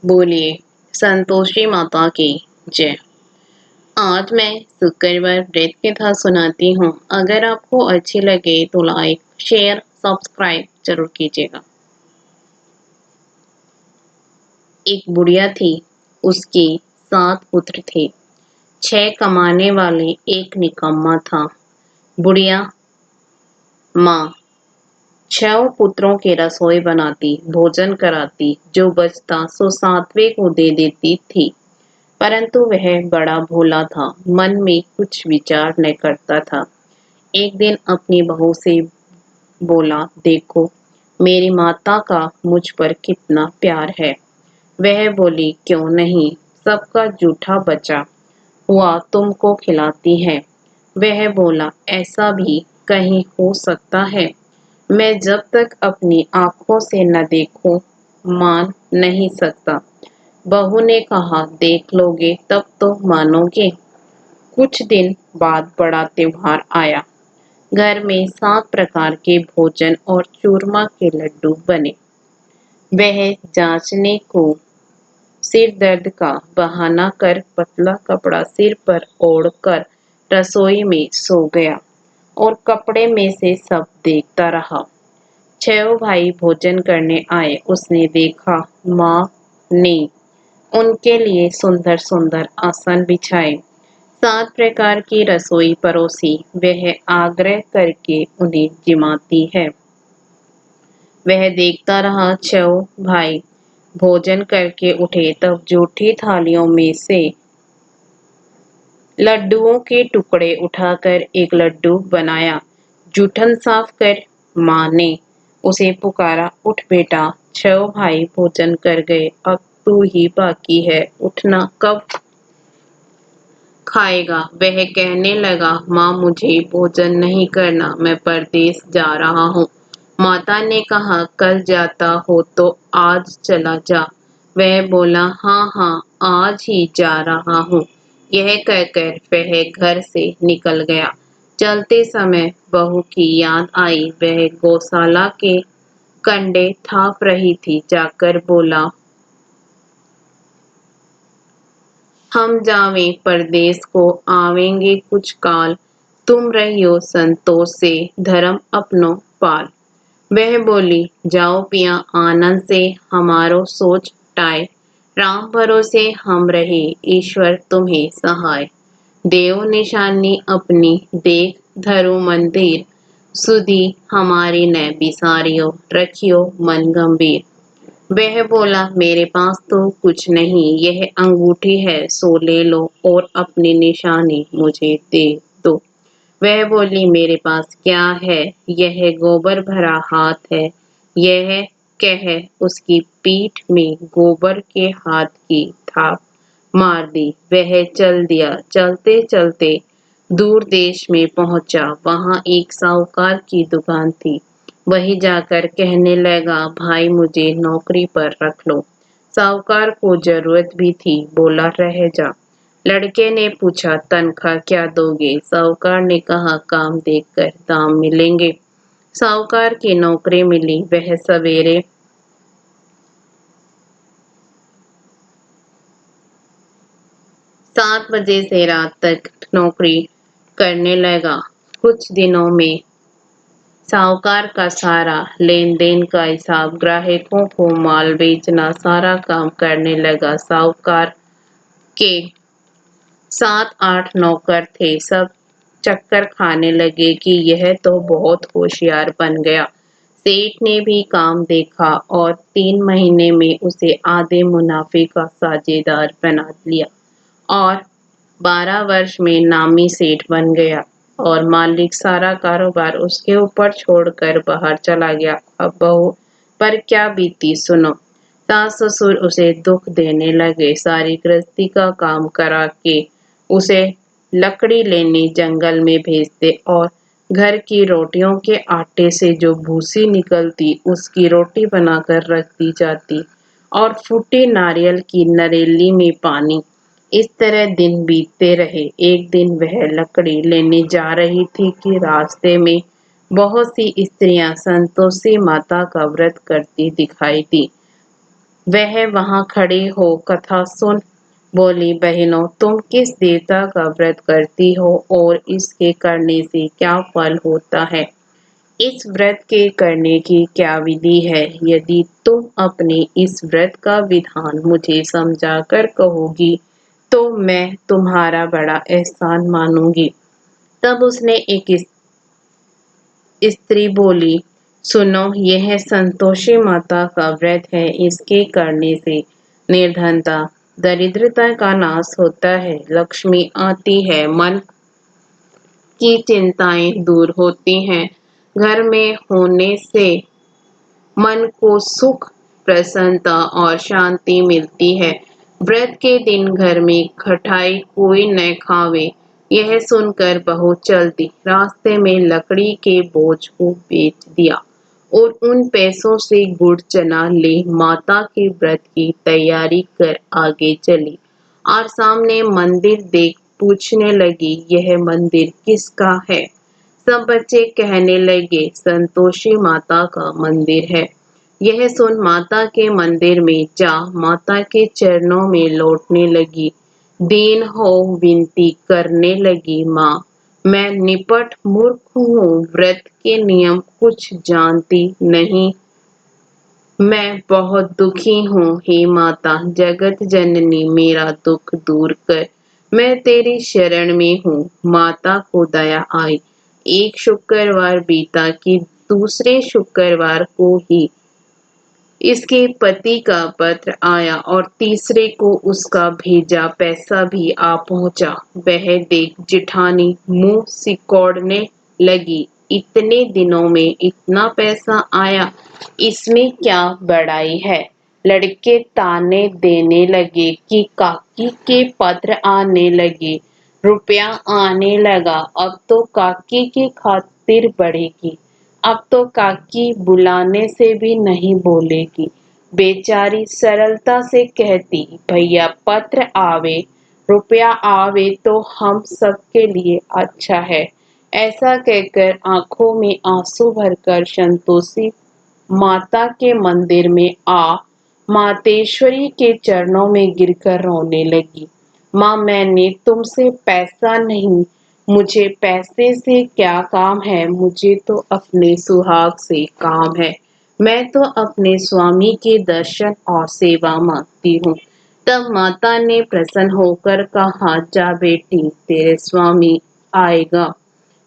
बोलिए संतोषी माता की जय। आज मैं शुक्रवार व्रत कथा सुनाती हूँ। अगर आपको अच्छी लगे तो लाइक शेयर सब्सक्राइब जरूर कीजिएगा। एक बुढ़िया थी, उसके 7 पुत्र थे। 6 कमाने वाले, एक निकम्मा था। बुढ़िया माँ 6 पुत्रों की रसोई बनाती, भोजन कराती, जो बचता सो 7वें को दे देती थी। परंतु वह बड़ा भोला था, मन में कुछ विचार न करता था। एक दिन अपनी बहू से बोला, देखो मेरी माता का मुझ पर कितना प्यार है। वह बोली, क्यों नहीं, सबका जूठा बचा हुआ तुमको खिलाती है। वह बोला, ऐसा भी कहीं हो सकता है? मैं जब तक अपनी आंखों से न देखूं मान नहीं सकता। बहू ने कहा, देख लोगे तब तो मानोगे। कुछ दिन बाद बड़ा त्योहार आया। घर में 7 प्रकार के भोजन और चूरमा के लड्डू बने। वह जांचने को सिर दर्द का बहाना कर पतला कपड़ा सिर पर ओढ़कर रसोई में सो गया और कपड़े में से सब देखता रहा। 6 भाई भोजन करने आए। उसने देखा, माँ ने उनके लिए सुंदर सुंदर आसन बिछाए, 7 प्रकार की रसोई परोसी। वह आग्रह करके उन्हें जिमाती है। वह देखता रहा। 6 भाई भोजन करके उठे तब जूठी थालियों में से लड्डुओं के टुकड़े उठाकर एक लड्डू बनाया। जूठन साफ कर। माँ ने उसे पुकारा, उठ बेटा। 6 भाई भोजन कर गए, अब तू ही बाकी है, उठना, कब खाएगा? वह कहने लगा, माँ मुझे भोजन नहीं करना, मैं परदेस जा रहा हूँ। माता ने कहा, कल जाता हो तो आज चला जा। वह बोला, हाँ हाँ आज ही जा रहा हूँ। यह कहकर वह घर से निकल गया। चलते समय बहू की याद आई। वह गौशाला के कंडे थाप रही थी। जाकर बोला, हम जावें परदेस को, आवेंगे कुछ काल। तुम रहियो संतोष से, धर्म अपनो पाल। वह बोली, जाओ पिया आनंद से, हमारो सोच टाय। राम भरोसे हम रहे, ईश्वर तुम्हें सहाय। देव निशानी अपनी, देख धरो मंदिर। सुधी हमारी न बिसारियो, रखियो मन गंभीर। वह बोला, मेरे पास तो कुछ नहीं, यह अंगूठी है सो ले लो और अपनी निशानी मुझे दे दो। वह बोली, मेरे पास क्या है, यह गोबर भरा हाथ है। यह कह उसकी पीठ में गोबर के हाथ की थाप मार दी। वह चल दिया। चलते चलते दूर देश में पहुंचा। वहां एक साहूकार की दुकान थी। वही जाकर कहने लगा, भाई मुझे नौकरी पर रख लो। साहूकार को जरूरत भी थी, बोला रह जा। लड़के ने पूछा, तनख्वाह क्या दोगे? साहूकार ने कहा, काम देखकर दाम मिलेंगे। साहूकार की नौकरी मिली। वह सवेरे 7 बजे से रात तक नौकरी करने लगा। कुछ दिनों में साहूकार का सारा लेन देन का हिसाब, ग्राहकों को माल बेचना, सारा काम करने लगा। साहूकार के 7-8 नौकर थे। सब चक्कर खाने लगे कि यह तो बहुत होशियार बन गया। सेठ ने भी काम देखा और 3 महीने में उसे आधे मुनाफे का साझेदार बना लिया और 12 वर्ष में नामी सेठ बन गया और मालिक सारा कारोबार उसके ऊपर छोड़कर बाहर चला गया। अब बहू पर क्या बीती सुनो। सास ससुर उसे दुख देने लगे। सारी गृहस्थी का काम करा के उसे लकड़ी लेने जंगल में भेजते और घर की रोटियों के आटे से जो भूसी निकलती उसकी रोटी बनाकर रख दी जाती और फूटे नारियल की नरेली में पानी। इस तरह दिन बीतते रहे। एक दिन वह लकड़ी लेने जा रही थी कि रास्ते में बहुत सी स्त्रियां संतोषी माता का व्रत करती दिखाई दी। वह वहां खड़ी हो कथा सुन बोली, बहनों, तुम किस देवता का व्रत करती हो और इसके करने से क्या फल होता है? इस व्रत के करने की क्या विधि है? यदि तुम अपने इस व्रत का विधान मुझे समझाकर कहोगी तो मैं तुम्हारा बड़ा एहसान मानूंगी। तब उसने एक स्त्री बोली, सुनो, यह संतोषी माता का व्रत है। इसके करने से निर्धनता, दरिद्रता का नाश होता है, लक्ष्मी आती है, मन की चिंताएं दूर होती हैं, घर में होने से मन को सुख, प्रसन्नता और शांति मिलती है। व्रत के दिन घर में खटाई कोई न खावे। यह सुनकर बहू चल दी। रास्ते में लकड़ी के बोझ को बेच दिया और उन पैसों से गुड़ चना ले माता के व्रत की तैयारी कर आगे चली और सामने मंदिर देख पूछने लगी, यह मंदिर किसका है? सब बच्चे कहने लगे, संतोषी माता का मंदिर है। यह सुन माता के मंदिर में जा माता के चरणों में लौटने लगी। दीन हो विनती करने लगी, माँ, मैं निपट मूर्ख हूँ, व्रत के नियम कुछ जानती नहीं। मैं बहुत दुखी हूँ, हे माता जगत जननी, मेरा दुख दूर कर। मैं तेरी शरण में हूँ। माता को दया आई। एक शुक्रवार बीता कि दूसरे शुक्रवार को ही इसके पति का पत्र आया और तीसरे को उसका भेजा पैसा भी आ पहुंचा। वह देख जिठानी मुंह सिकोड़ने लगी, इतने दिनों में इतना पैसा आया, इसमें क्या बड़ाई है? लड़के ताने देने लगे कि काकी के पत्र आने लगे, रुपया आने लगा, अब तो काकी की खातिर बढ़ेगी। अब तो काकी बुलाने से भी नहीं बोलेगी। बेचारी सरलता से कहती, भैया पत्र आवे, रुपया आवे तो हम सबके लिए अच्छा है। ऐसा कहकर आंखों में आंसू भरकर संतोषी माता के मंदिर में आ मातेश्वरी के चरणों में गिरकर रोने लगी। माँ, मैंने तुमसे पैसा नहीं, मुझे पैसे से क्या काम है? मुझे तो अपने सुहाग से काम है। मैं तो अपने स्वामी के दर्शन और सेवा मांगती हूँ। तब माता ने प्रसन्न होकर कहा, जा बेटी, तेरे स्वामी आएगा।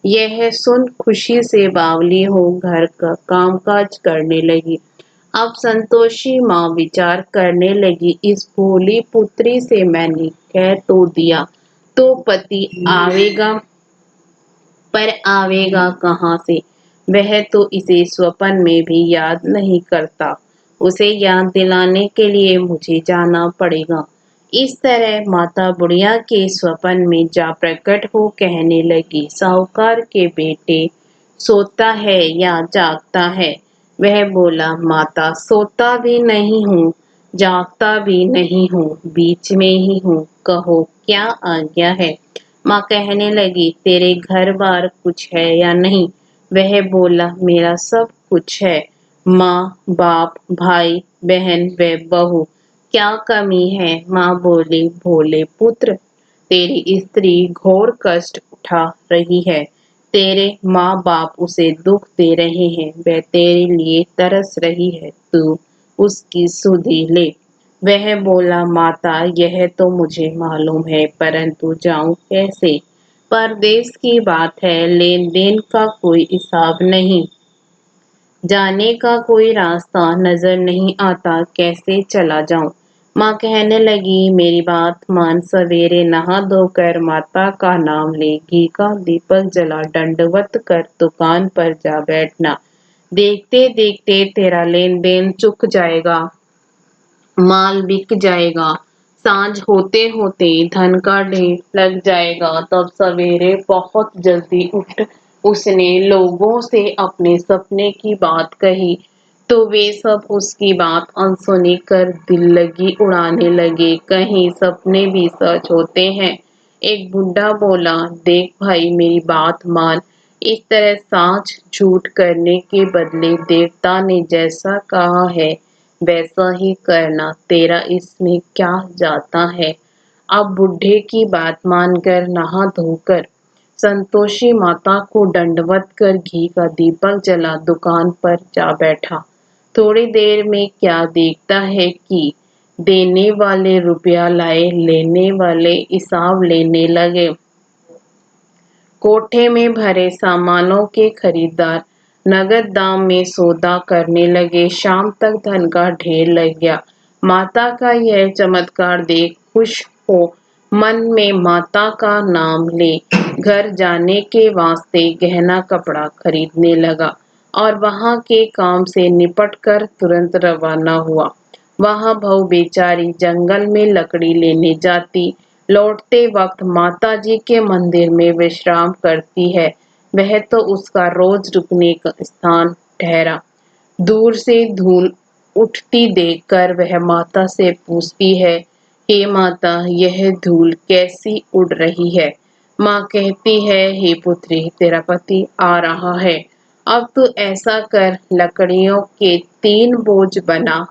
यह सुन खुशी से बावली हो घर का कामकाज करने लगी। अब संतोषी माँ विचार करने लगी, इस भोली पुत्री से मैंने कह तो दिया तो पति आवेगा, पर आवेगा कहाँ से? वह तो इसे स्वप्न में भी याद नहीं करता। उसे याद दिलाने के लिए मुझे जाना पड़ेगा। इस तरह माता बुढ़िया के स्वप्न में जा प्रकट हो कहने लगी, साहूकार के बेटे, सोता है या जागता है? वह बोला, माता सोता भी नहीं हूँ, जागता भी नहीं हूँ, बीच में ही हूँ, कहो क्या आज्ञा है? माँ कहने लगी, तेरे घर बार कुछ है या नहीं? वह बोला, मेरा सब कुछ है, माँ, बाप, भाई, बहन व बहू, क्या कमी है? माँ बोली, भोले पुत्र, तेरी स्त्री घोर कष्ट उठा रही है। तेरे माँ बाप उसे दुख दे रहे हैं, वह तेरे लिए तरस रही है, तू उसकी सुधि ले। वह बोला, माता, यह तो मुझे मालूम है, परंतु जाऊं कैसे? परदेश की बात है, लेन देन का कोई हिसाब नहीं, जाने का कोई रास्ता नजर नहीं आता, कैसे चला जाऊं? माँ कहने लगी, मेरी बात मान, सवेरे नहा धोकर माता का नाम ले, घी का दीपक जला, दंडवत कर दुकान पर जा बैठना। देखते देखते तेरा लेन देन चुक जाएगा, माल बिक जाएगा, सांझ होते होते धन का ढेर लग जाएगा। तब सवेरे बहुत जल्दी उठ उसने लोगों से अपने सपने की बात कही, तो वे सब उसकी बात अनसुनी कर दिल लगी उड़ाने लगे। कहीं सपने भी सच होते हैं। एक बुढ़ा बोला, देख भाई, मेरी बात मान, इस तरह साच झूठ करने के बदले देवता ने जैसा कहा है वैसा ही करना, तेरा इसमें क्या जाता है। अब बुढ़े की बात मानकर नहा धोकर संतोषी माता को दंडवत कर घी का दीपक जला दुकान पर जा बैठा। थोड़ी देर में क्या देखता है कि देने वाले रुपया लाए, लेने वाले हिसाब लेने लगे। कोठे में भरे सामानों के खरीदार नगद दाम में सौदा करने लगे। शाम तक धन का ढेर लग गया। माता का यह चमत्कार देख खुश हो मन में माता का नाम ले घर जाने के वास्ते गहना कपड़ा खरीदने लगा और वहां के काम से निपट कर तुरंत रवाना हुआ। वहां बहू बेचारी जंगल में लकड़ी लेने जाती, लौटते वक्त माताजी के मंदिर में विश्राम करती है। वह तो उसका रोज रुकने का स्थान ठहरा। दूर से धूल उठती देखकर वह माता से पूछती है, हे माता, यह धूल कैसी उड़ रही है। माँ कहती है, हे पुत्री, तेरा पति आ रहा है। अब तू ऐसा कर, लकड़ियों के 3 बोझ बना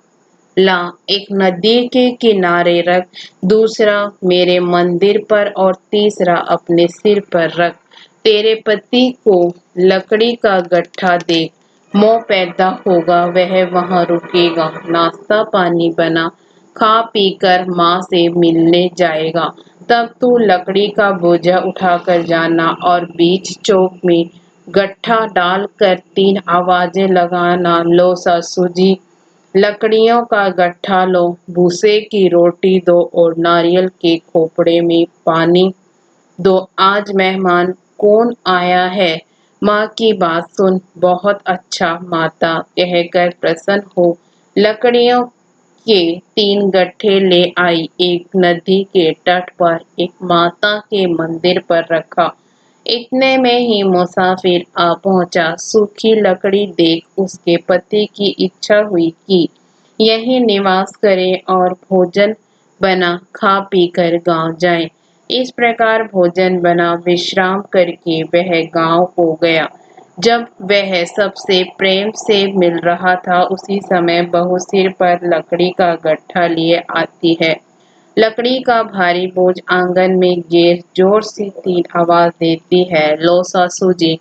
ला, एक नदी के किनारे रख, दूसरा मेरे मंदिर पर और तीसरा अपने सिर पर रख। तेरे पति को लकड़ी का गट्ठा देख, मोह पैदा होगा, वह वहां रुकेगा, नाश्ता पानी बना, खा पी कर माँ से मिलने जाएगा। तब तू लकड़ी का बोझा उठाकर जाना और बीच चौक में गट्ठा डालकर 3 आवाजें लगाना, लो सासू जी, लकड़ियों का गट्ठा लो, भूसे की रोटी दो और नारियल के खोपड़े में पानी दो। आज मेहमान कौन आया है। माँ की बात सुन, बहुत अच्छा माता कहकर प्रसन्न हो लकड़ियों के 3 गट्ठे ले आई। एक नदी के तट पर एक माता के मंदिर पर रखा। इतने में ही मुसाफिर आ पहुंचा। सूखी लकड़ी देख उसके पति की इच्छा हुई कि यहीं निवास करें और भोजन बना खा पी कर गांव जाएं। इस प्रकार भोजन बना विश्राम करके वह गांव को गया। जब वह सबसे प्रेम से मिल रहा था, उसी समय बहू सिर पर लकड़ी का गट्ठा लिए आती है। लकड़ी का भारी बोझ आंगन में गिर जोर से 3 आवाज देती है, लो सासू जी,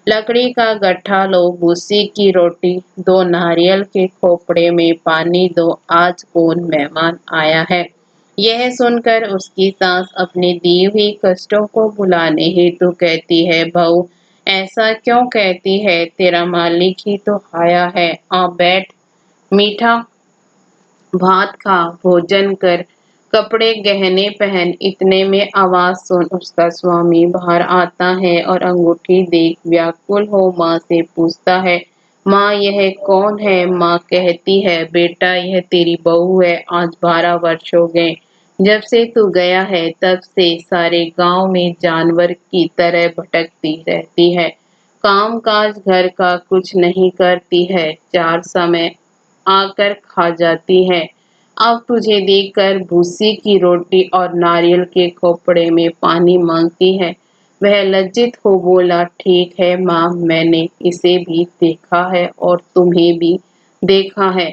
लकड़ी का गट्ठा लो, भूसी की रोटी दो, नारियल के खोपड़े में पानी दो, आज कौन मेहमान आया है। यह सुनकर उसकी सास अपने दी हुई कष्टों को भुलाने हेतु कहती है, बहू ऐसा क्यों कहती है, तेरा मालिक ही तो आया है, आ बैठ, मीठा भात खा, भोजन कर, कपड़े गहने पहन। इतने में आवाज सुन उसका स्वामी बाहर आता है और अंगूठी देख व्याकुल हो माँ से पूछता है, माँ यह कौन है। माँ कहती है, बेटा यह तेरी बहू है, आज 12 वर्ष हो गए जब से तू गया है, तब से सारे गांव में जानवर की तरह भटकती रहती है, काम काज घर का कुछ नहीं करती है, 4 समय आकर खा जाती है। अब तुझे देखकर भूसी की रोटी और नारियल के खोपड़े में पानी मांगती है। वह लज्जित हो बोला, ठीक है माँ, मैंने इसे भी देखा है और तुम्हें भी देखा है।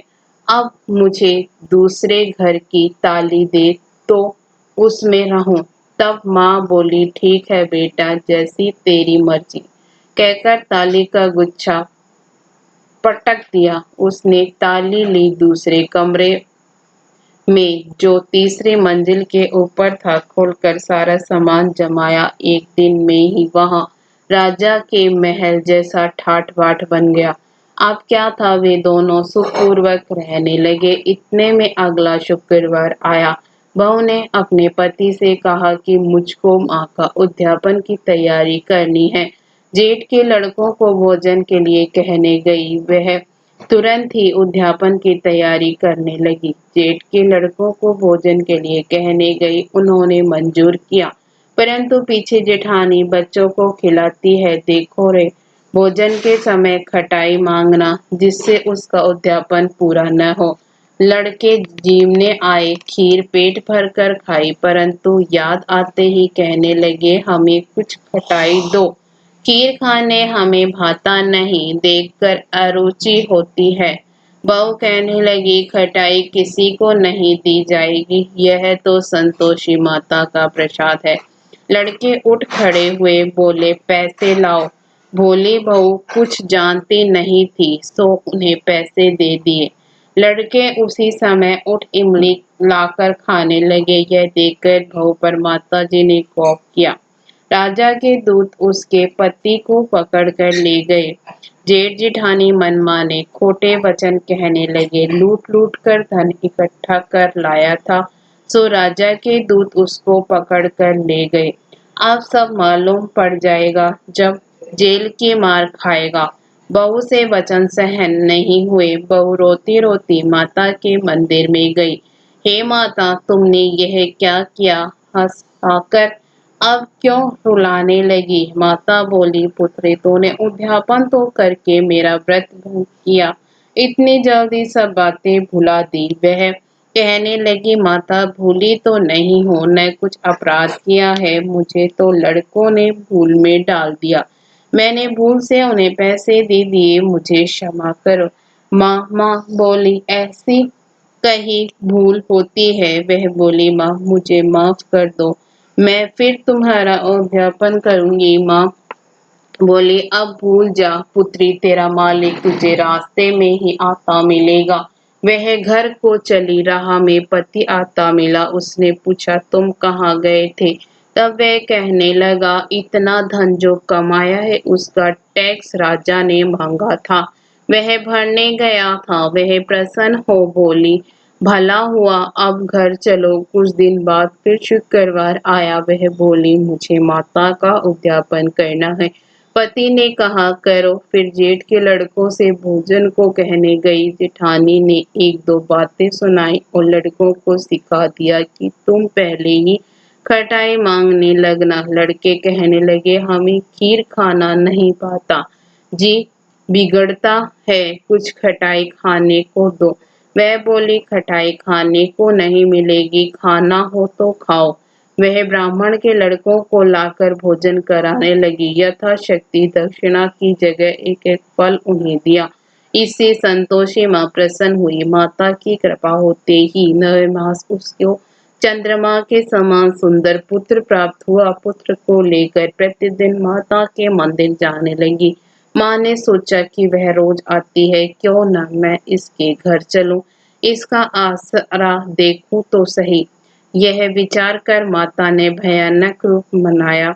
अब मुझे दूसरे घर की ताली दे तो उसमें रहूं। तब माँ बोली, ठीक है बेटा, जैसी तेरी मर्जी, कहकर ताली का गुच्छा पटक दिया। उसने ताली ली, दूसरे कमरे में जो तीसरी मंजिल के ऊपर था खोलकर सारा सामान जमाया। एक दिन में ही वहां राजा के महल जैसा ठाट बाट बन गया। अब क्या था, वे दोनों सुखपूर्वक रहने लगे। इतने में अगला शुक्रवार आया। बहू ने अपने पति से कहा कि मुझको माँ का उद्यापन की तैयारी करनी है। जेठ के लड़कों को भोजन के लिए कहने गई। वह तुरंत ही उद्यापन की तैयारी करने लगी। जेठ के लड़कों को भोजन के लिए कहने गई। उन्होंने मंजूर किया, परंतु पीछे जेठानी बच्चों को खिलाती है। देखो रे, भोजन के समय खटाई मांगना, जिससे उसका उद्यापन पूरा न हो। लड़के जीवने आए, खीर पेट भर कर खाई, परंतु याद आते ही कहने लगे, हमें कुछ खटाई दो, खीर खाने हमें भाता नहीं, देखकर अरुचि होती है। बहू कहने लगी, खटाई किसी को नहीं दी जाएगी, यह तो संतोषी माता का प्रसाद है। लड़के उठ खड़े हुए बोले, पैसे लाओ। भोली बहू कुछ जानती नहीं थी, सो उन्हें पैसे दे दिए। लड़के उसी समय उठ इमली लाकर खाने लगे। यह देखकर बहू पर माताजी ने खौफ किया। राजा के दूत उसके पति को पकड़कर ले गए। जेठ जिठानी मनमाने खोटे वचन कहने लगे। लूट लूट कर धन इकट्ठा कर लाया था, सो राजा के दूत उसको पकड़ कर ले गए। अब सब मालूम पड़ जाएगा जब जेल की मार खाएगा। बहू से वचन सहन नहीं हुए। बहू रोती रोती माता के मंदिर में गई। हे माता, तुमने यह क्या किया? हंसाकर अब क्यों रुलाने लगी? माता बोली, पुत्री, तूने उद्यापन तो करके मेरा व्रत भंग किया, इतनी जल्दी सब बातें भुला दी। वह कहने लगी, माता, भूली तो नहीं हो, न कुछ अपराध किया है, मुझे तो लड़कों ने भूल में डाल दिया। मैंने भूल से उन्हें पैसे दे दिए, मुझे क्षमा करो। माँ बोली, ऐसी कहीं भूल होती है? वह बोली, माँ, मुझे माफ कर दो, मैं फिर तुम्हारा उद्यापन करूंगी। माँ बोली, अब भूल जा पुत्री, तेरा मालिक तुझे रास्ते में ही आता मिलेगा। वह घर को चली। राह में पति आता मिला। उसने पूछा, तुम कहाँ गए थे? तब वह कहने लगा, इतना धन जो कमाया है उसका टैक्स राजा ने मांगा था, वह भरने गया था। वह प्रसन्न हो बोली, भला हुआ, अब घर चलो। कुछ दिन बाद फिर शुक्रवार आया। वह बोली, मुझे माता का उद्यापन करना है। पति ने कहा, करो। फिर जेठ के लड़कों से भोजन को कहने गई। जेठानी ने एक दो बातें सुनाई और लड़कों को सिखा दिया कि तुम पहले ही खटाई मांगने लगना। लड़के कहने लगे, हमें खीर खाना नहीं पाता जी, बिगड़ता है, कुछ खटाई खाने को दो। वह बोली, खटाई खाने को नहीं मिलेगी, खाना हो तो खाओ। वह ब्राह्मण के लड़कों को लाकर भोजन कराने लगी। यथाशक्ति दक्षिणा की जगह एक एक फल उन्हें दिया। इससे संतोषी माँ प्रसन्न हुई। माता की कृपा होते ही 9 मास उसको चंद्रमा के समान सुंदर पुत्र प्राप्त हुआ। पुत्र को लेकर प्रतिदिन माता के मंदिर जाने लगी। माँ ने सोचा कि वह रोज आती है, क्यों न मैं इसके घर चलूं, इसका आसरा देखूं तो सही। यह विचार कर माता ने भयानक रूप बनाया।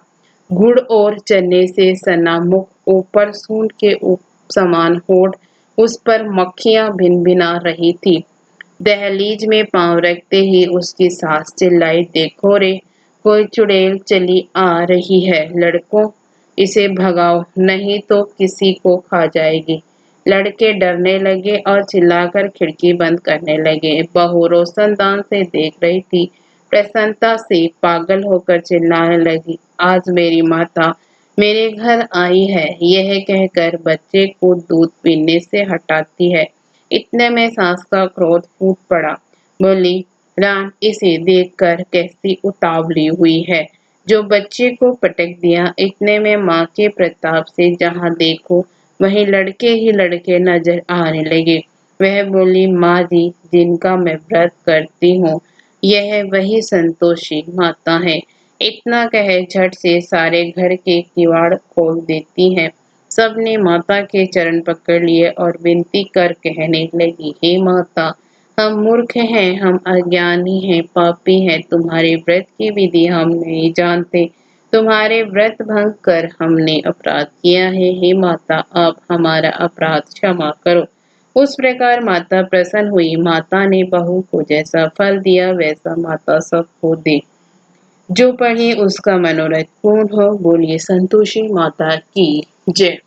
गुड़ और चने से सना मुख, ऊपर सूंड के समान होठ, उस पर मक्खियां भिन भिना रही थी। दहलीज में पांव रखते ही उसकी सास चिल्लाई, देखो रे, कोई चुड़ैल चली आ रही है, लड़कों इसे भगाओ, नहीं तो किसी को खा जाएगी। लड़के डरने लगे और चिल्लाकर खिड़की बंद करने लगे। बहू रोशनदान से देख रही थी। प्रसन्नता से पागल होकर चिल्लाने लगी, आज मेरी माता मेरे घर आई है। यह कहकर बच्चे को दूध पीने से हटाती है। इतने में सास का क्रोध फूट पड़ा। बोली, रान, इसे देखकर कैसी उतावली हुई है, जो बच्चे को पटक दिया। इतने में माँ के प्रताप से जहाँ देखो वहीं लड़के ही लड़के नजर आने लगे। वह बोली, माँ जी, जिनका मैं व्रत करती हूँ, यह वही संतोषी माता है। इतना कहे झट से सारे घर के किवाड़ खोल देती है। सबने माता के चरण पकड़ लिए और विनती कर कहने लगी, हे माता, हम मूर्ख हैं, हम अज्ञानी हैं, पापी हैं, तुम्हारे व्रत की विधि हम नहीं जानते, तुम्हारे व्रत भंग कर हमने अपराध किया है। हे माता, आप हमारा अपराध क्षमा करो। उस प्रकार माता प्रसन्न हुई। माता ने बहू को जैसा फल दिया वैसा माता सबको दे। जो पढ़े उसका मनोरथ पूर्ण हो। बोलिए संतोषी माता की जय।